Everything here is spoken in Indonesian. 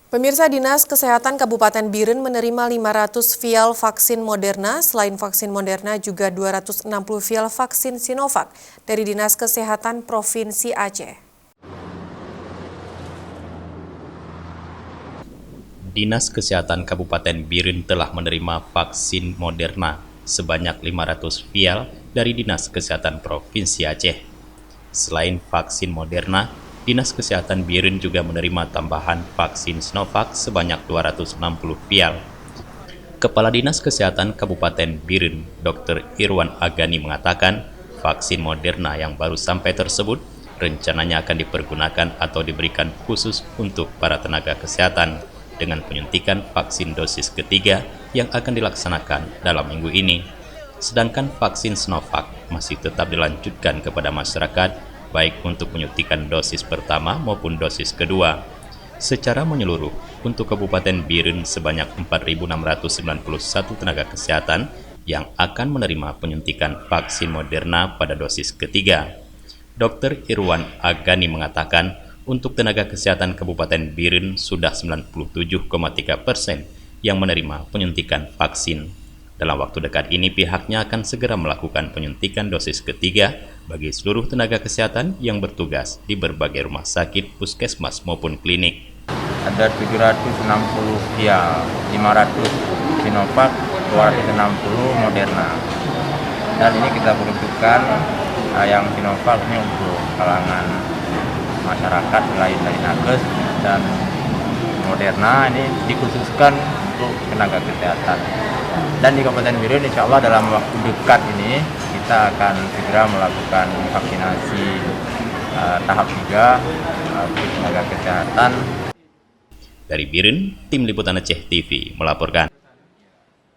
Pemirsa, Dinas Kesehatan Kabupaten Biren menerima 500 vial vaksin Moderna. Selain vaksin Moderna, juga 260 vial vaksin Sinovac dari Dinas Kesehatan Provinsi Aceh. Dinas Kesehatan Kabupaten Biren telah menerima vaksin Moderna sebanyak 500 vial dari Dinas Kesehatan Provinsi Aceh. Selain vaksin Moderna, Dinas Kesehatan Biren juga menerima tambahan vaksin Sinovac sebanyak 260 vial. Kepala Dinas Kesehatan Kabupaten Biren, Dr. Irwan Agani mengatakan, vaksin Moderna yang baru sampai tersebut rencananya akan dipergunakan atau diberikan khusus untuk para tenaga kesehatan dengan penyuntikan vaksin dosis ketiga yang akan dilaksanakan dalam minggu ini. Sedangkan vaksin Sinovac masih tetap dilanjutkan kepada masyarakat baik untuk penyuntikan dosis pertama maupun dosis kedua. Secara menyeluruh, untuk Kabupaten Biren sebanyak 4.691 tenaga kesehatan yang akan menerima penyuntikan vaksin Moderna pada dosis ketiga. Dr. Irwan Agani mengatakan, untuk tenaga kesehatan Kabupaten Biren sudah 97,3% yang menerima penyuntikan vaksin. Dalam waktu dekat ini pihaknya akan segera melakukan penyuntikan dosis ketiga bagi seluruh tenaga kesehatan yang bertugas di berbagai rumah sakit, puskesmas maupun klinik. Ada 760 vial, 500 Sinovac, 260 Moderna. Dan ini kita peruntukkan yang Sinovac ini untuk kalangan masyarakat lain dari nakes, dan Moderna ini dikhususkan untuk tenaga kesehatan. Dan di Kabupaten Biren insya Allah dalam waktu dekat ini kita akan segera melakukan vaksinasi tahap 3 untuk tenaga kesehatan. Dari Biren, Tim Liputan Aceh TV melaporkan.